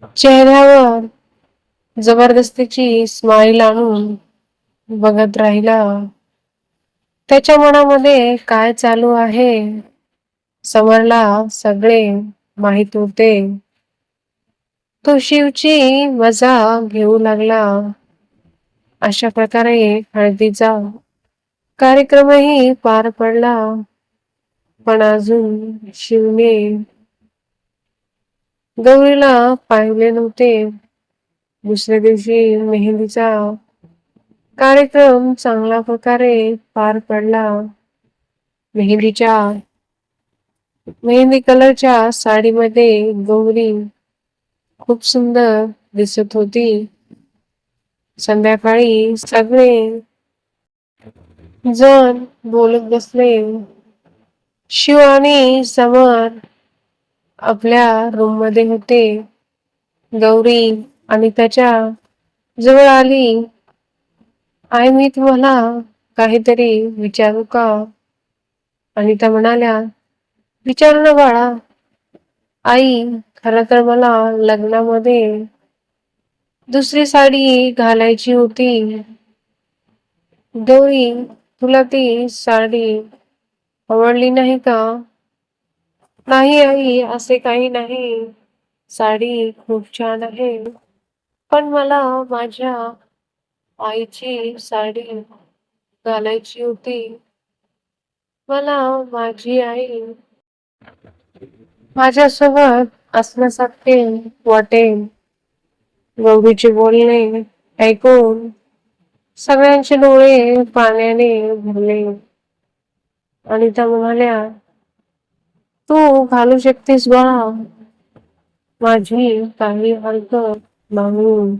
चेहऱ्यावर जबरदस्तीची स्माईल आणून बघत राहिला. त्याच्या मनामध्ये काय चालू आहे समरला सगळे माहित होते. तो शिवची मजा घेऊ लागला. अशा प्रकारे हळदीचा कार्यक्रमही पार पडला. पण अजून शिवने गौरीला पाहिले नव्हते. दुसऱ्या दिवशी मेहंदीचा कार्यक्रम चांगल्या प्रकारे पार पडला. मेहंदी कलरच्या साडीमध्ये गौरी खूप सुंदर दिसत होती. संध्याकाळी सगळे जण बोलत बसले. शिव आणि समर आपल्या रूम मध्ये होते. गौरी आणि त्याच्या जवळ आली. आई मी तुम्हाला काहीतरी विचारू का? अनिता म्हणाल्या, विचार ना बाळा. आई खरं तर मला लग्नामध्ये दुसरी साडी घालायची होती. गौरी तुला ती साडी आवडली नाही का? नाही आई असे काही नाही. साडी खूप छान आहे. पण मला माझ्या आईची साडी घालायची होती. मला माझी आई माझ्यासोबत असण्यासारखे वाटेल. गौरीचे बोलणे ऐकून सगळ्यांचे डोळे पाण्याने भरले. आणि त्या म्हणाल्या, तू घालू शकतेस बाळा. माझी काही हरकत नाही.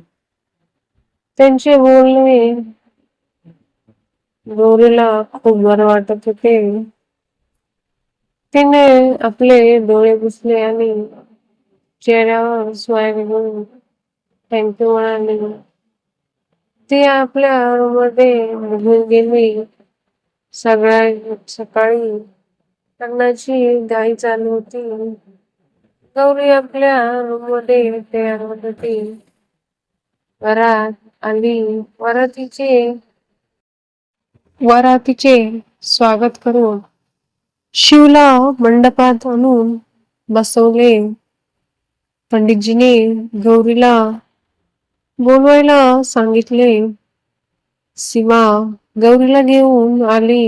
त्यांचे बोलणे गौरीला खूप बरं वाटत होते. तिने आपले डोळे पुसले आणि चेहऱ्यावर स्माईल घेऊन थँक्यू म्हणाली. ती आपल्या रूम मध्ये निघून गेली. सकाळी लग्नाची घाई चालू होती. गौरी आपल्या रूम मध्ये तयार होत होती. वरात आली. वरातीचे स्वागत करून शिवला मंडपात आणून बसवले. पंडितजीने गौरीला बोलवायला सांगितले. सीमा गौरीला घेऊन आली.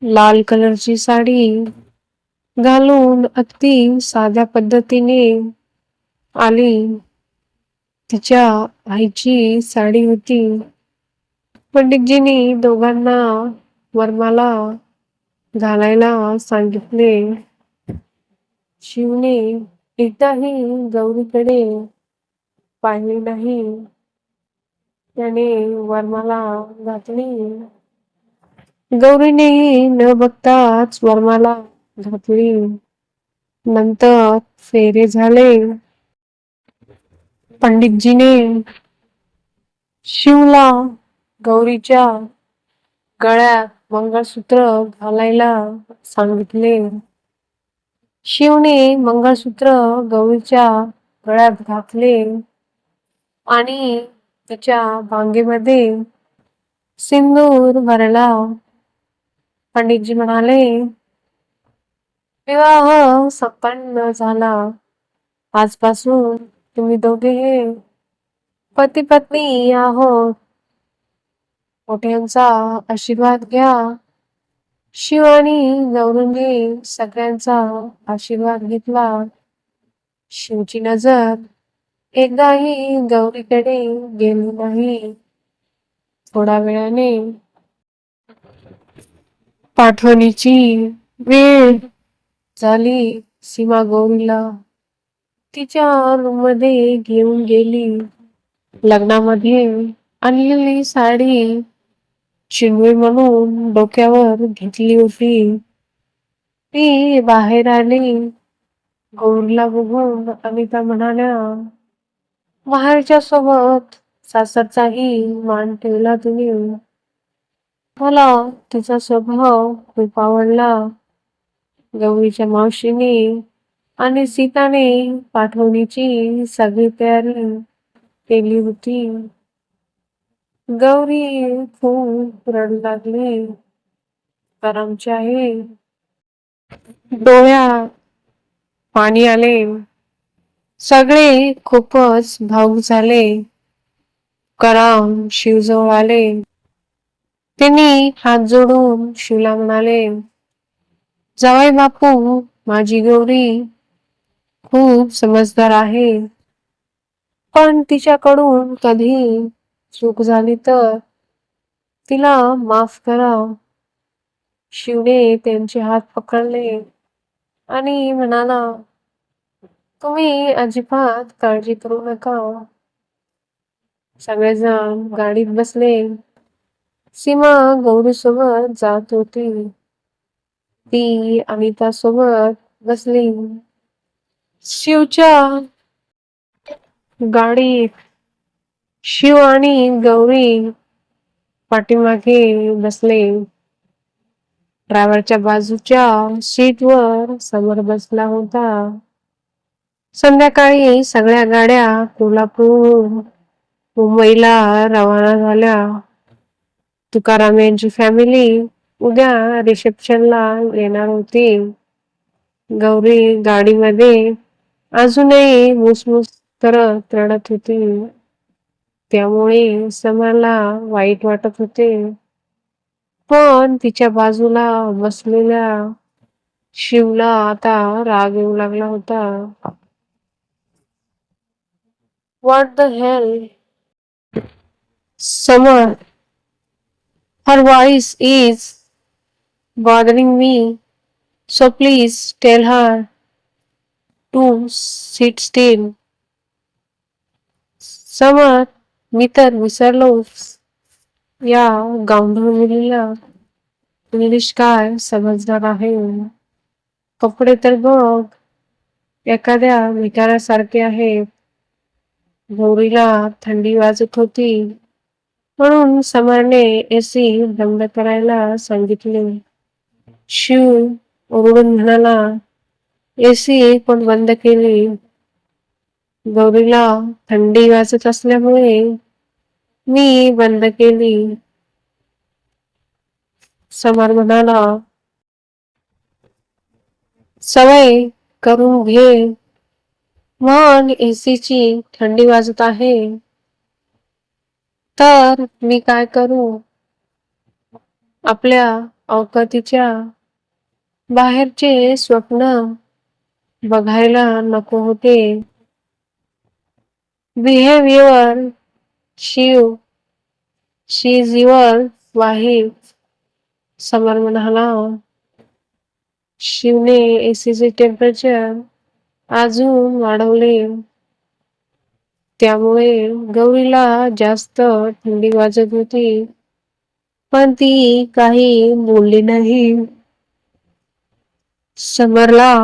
लाल कलरची साडी घालून अगदी साध्या पद्धतीने आली. तिच्या आईची साडी होती. पंडितजींनी दोघांना वरमाला घालायला सांगितले. शिवने एकदाही गौरीकडे पाहिले नाही. त्याने वरमाला घातली. गौरीनेही न बघताच वरमाला घातली. नंतर फेरे झाले. पंडितजीने शिवला गौरीच्या गळ्यात मंगळसूत्र घालायला सांगितले. शिवने मंगळसूत्र गौरीच्या गळ्यात घातले आणि तिच्या भांगेमध्ये सिंदूर भरला. पंडितजी म्हणाले, विवाह संपन्न झाला. आजपासून तुम्ही दोघे पती पत्नी आहोत. मोठ्यांचा आशीर्वाद घ्या. शिव आणि गौरीने सगळ्यांचा आशीर्वाद घेतला. शिवची नजर एकदाही गौरीकडे गेली नाही. थोड्या वेळाने पाठवणीची वेळ झाली. सीमा गौरीला तिच्या रूम मध्ये घेऊन गेली. लग्नामध्ये आणलेली साडी शिंगवे म्हणून डोक्यावर घेतली होती. ती बाहेर आली. गौरीला बघून अनिता म्हणाल्या, बाहेरच्या सोबत सासरचाही मान ठेवला तुम्ही. मला तिचा स्वभाव खूप आवडला. गौरीच्या मावशीने आणि सीताने पाठवणीची सगळी तयारी केली होती. गौरी खूप रडू लागली. करमचे आहे. डोळ्यात पाणी आले. सगळे खूपच भावुक झाले. करम शिवजवळ आले. त्यांनी हात जोडून शिवला म्हणाले, जावई बापू, माझी गौरी खूप समजदार आहे. पण तिच्याकडून कधी चूक झाली तर तिला माफ करा. शिवने त्यांचे हात पकडले आणि म्हणाला, तुम्ही अजिबात काळजी करू नका. सगळेजण गाडीत बसले. सीमा गौरीसोबत जात होती. ती अनिता सोबत बसली. शिवच्या गाडीत शिव आणि गौरी पाठीमागे बसले. ड्रायव्हरच्या बाजूच्या सीटवर समर बसला होता. संध्याकाळी सगळ्या गाड्या कोल्हापूर मुंबईला रवाना झाल्या. तुकाराम यांची फॅमिली उद्या रिसेप्शनला येणार होती. गौरी गाडीमध्ये अजूनही मुसमुस करत रडत होती. त्यामुळे समरला वाईट वाटत होते. पण तिच्या बाजूला बसलेल्या शिवला आता राग येऊ लागला होता. What the hell, summer, her voice is bothering me, so please tell her to sit still. समर, मी तर विसरलोच. या गावंढळ मुलीला इंग्लिश काय समजणार आहे. कपडे तर बघ, एखाद्या भिकाऱ्यासारखे आहेत. गौरीला थंडी वाजत होती म्हणून समरने एसी बंद करायला सांगितले. शिव ओरडून म्हणाला, एसी पण बंद केली. गौरीला थंडी वाजत असल्यामुळे मी बंद केली. समर म्हणाला, सवय करून घे. मग एसीची थंडी वाजत आहे तर मी काय करू. आपल्या अवकातीच्या बाहेरचे स्वप्न बघायला नको होते. बिहेव्युअर शिव, शी इज युअर वाईफ, समर म्हणाला. शिवने एसीचे टेम्परेचर अजून वाढवले. त्यामुळे गौरीला जास्त थंडी वाजत होती. पण ती काही बोलली नाही. समरला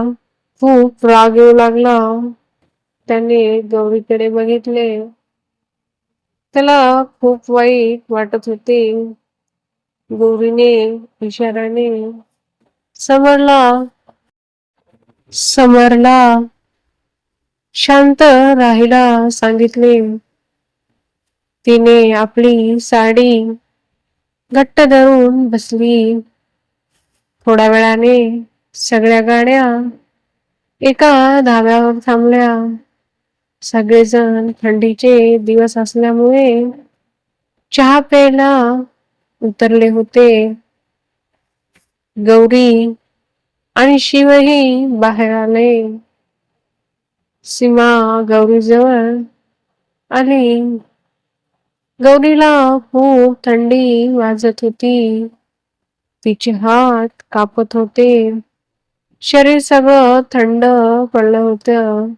खूप राग येऊ लागला. त्याने गौरीकडे बघितले. त्याला खूप वाईट वाटत होते. गौरीने इशाराने समरला शांत राहायला सांगितले. तिने आपली साडी घट्ट धरून बसली. थोड्या वेळाने सगळ्या गाड्या एका धाब्यावर थांबल्या. सगळेजण थंडीचे दिवस असल्यामुळे चहा प्यायला उतरले होते. गौरी आणि शिवही बाहेर आले. सीमा गौरीजवळ आली. गौरीला खूप थंडी वाजत होती. तिचे हात कापत होते. शरीर सगळं थंड पडलं होतं.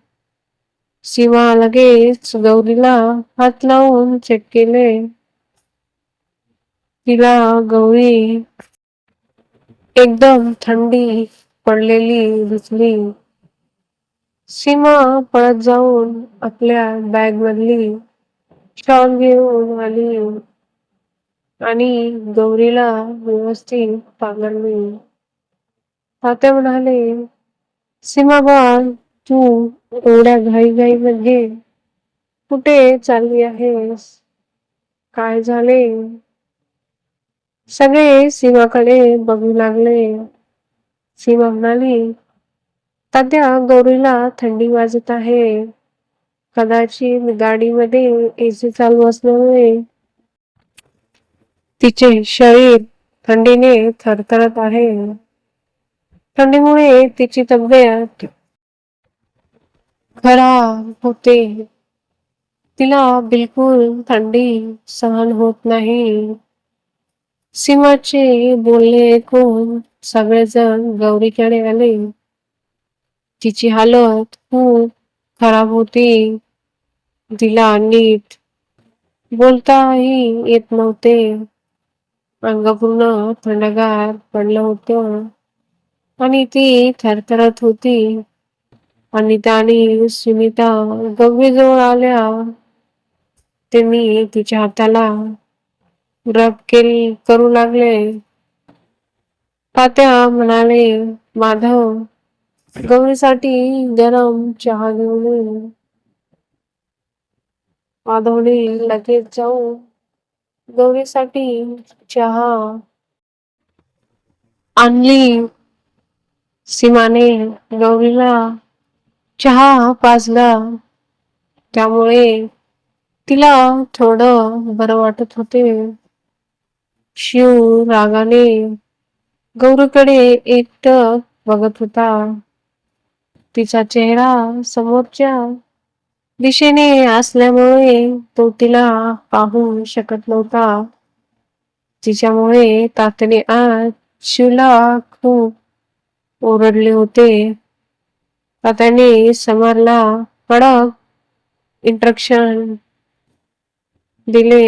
सीमा लगेच गौरीला हात लावून चेक केले. तिला गौरी एकदम थंडी पडलेली दिसली. सीमा पळत जाऊन आपल्या बॅग मधली शॉल घेऊन आली आणि गौरीला व्यवस्थित पांघरली. तात्या म्हणाले, सीमा बाळ, तू एवढ्या घाईघाईमध्ये कुठे चालली आहेस? काय झाले? सगळे सीमाकडे बघू लागले. सीमा म्हणाली, तात्या, गौरीला थंडी वाजत आहे. कदाचित गाडीमध्ये एसी चालू असल्यामुळे तिचे शरीर थंडीने थरथरत आहे. थंडीमुळे तिची तब्येत खराब होते. तिला बिलकुल थंडी सहन होत नाही. सीमाचे बोलणे ऐकून सगळेजण गौरीकडे आले. तिची हालत खूप खराब होती. तिला नीट बोलताही येत नव्हते. अंग पूर्ण थंडगार पडलं होतं आणि ती थरथरत होती. अनिता आणि सुनीता गौरीजवळ आल्या. त्यांनी तिच्या हाताला रब करू लागले. तात्या म्हणाले, माधव, गौरीसाठी गरम चहा घेऊन ये. माधवने लगेच जाऊन गौरीसाठी चहा आणली. सीमाने गौरीला चहा पाजला. त्यामुळे तिला थोडं बरं वाटत होते. शिव रागाने गौरीकडे एकटक बघत होता. तिचा चेहरा समोरच्या दिशेने असल्यामुळे तो तिला पाहू शकत नव्हता. तिच्यामुळे तात्याने आज शिवला खूप ओरडले होते. तात्याने समरला कडक इंस्ट्रक्शन दिले.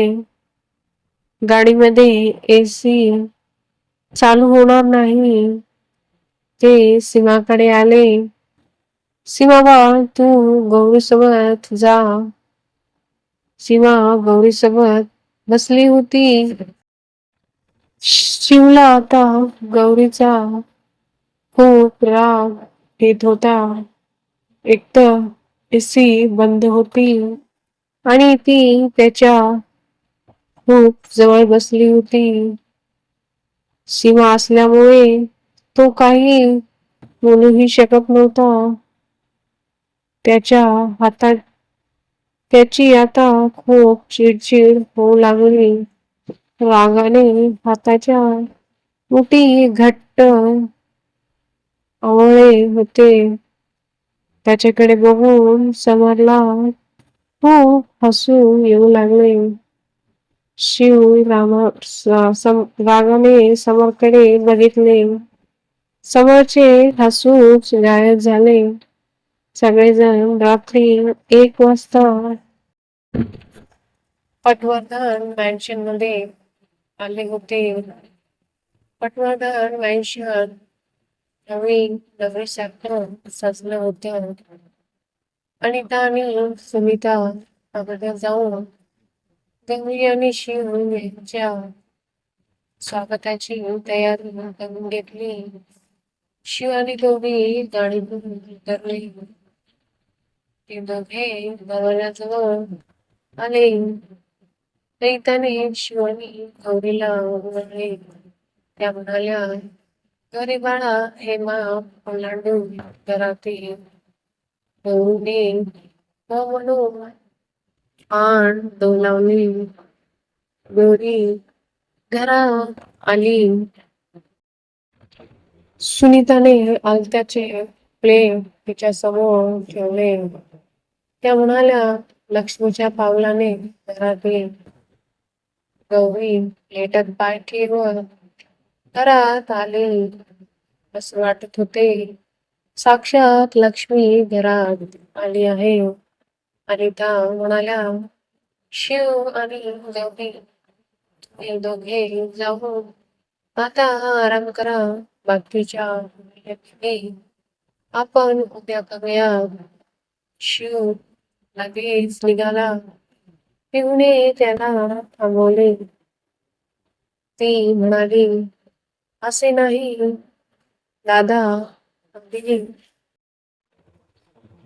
गाडीमध्ये एसी चालू होणार नाही. ते सीमाकडे आले. सीमा, तू गौरीसोबत जा. सीमा गौरीसोबत बसली होती. शिवला आता गौरीचा खूप राग येत होता. एकतर एसी बंद होती आणि ती त्याच्या खूप जवळ बसली होती. सीमा असल्यामुळे तो काही बोलूही शकत नव्हता. त्याच्या हातात त्याची आता खूप चिडचिड होऊ लागली. रागाने हाताच्या मुठी घट्ट आवळले होते. त्याच्याकडे बघून समरला खूप हसू येऊ लागले. शिव रागाने समरकडे बघितले. समरचे हसूच गायब झाले. सगळेजण रात्री 1 वाजता पटवर्धन मॅन्शन मध्ये आले होते. पटवर्धन मॅन्शन नवीन नगरीसारखं सजलं होतं. अनिता आणि सुनीता अगोदर जाऊन गौरी आणि शिव यांच्या स्वागताची तयारी करून घेतली. शिव आणि गौरी गाडीतून उतरले. ते दोघे दरवाजाजवळ आले. अनिताने शिव आणि गौरीला ओळखले. त्या म्हणाल्या, गौरी बाळा, हे माप ओलांडून घरात ये. गौरीने हो म्हणून आण डोलावली. गौरी घरात आली. सुनीताने आलत्याचे प्लेट तिच्या समोर ठेवले. त्या म्हणाल्या, लक्ष्मीच्या पावलाने घरात ये. गौरी प्लेटात पाय ठेवत घरात आली. असं वाटत होते साक्षात लक्ष्मी घरात आली आहे. अनिता म्हणाल्या, शिव आणि गौरी, हे दोघे जाऊन आता आराम करा. बाकीच्या आपण उद्या करूया. शिव लगेच निघाला. शिवने त्याला थांबवले. ती म्हणाली, असे नाही दादा, अगदी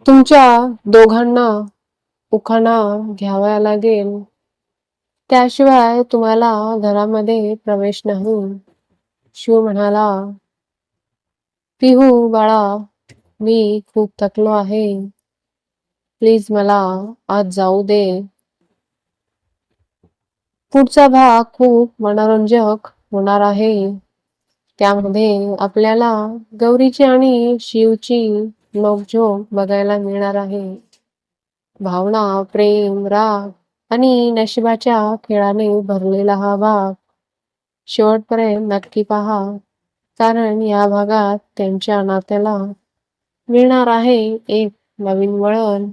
तुमच्या दोघांना उखाणा घ्यावा लागेल, त्याशिवाय तुम्हाला घरामध्ये प्रवेश नाही. शिव म्हणाला, पिहू बाळा, मी खूप थकलो आहे. प्लीज मला आज जाऊ दे. पुढचा भाग खूप मनोरंजक होणार आहे. त्यामध्ये आपल्याला गौरीची आणि शिवची नोकझोक बघायला मिळणार आहे. भावना, प्रेम, राग आणि नशिबाच्या खेळाने भरलेला हा भाग शेवटपर्यंत नक्की पहा. कारण या भागात त्यांच्या नात्याला मिळणार आहे एक नवीन वळण.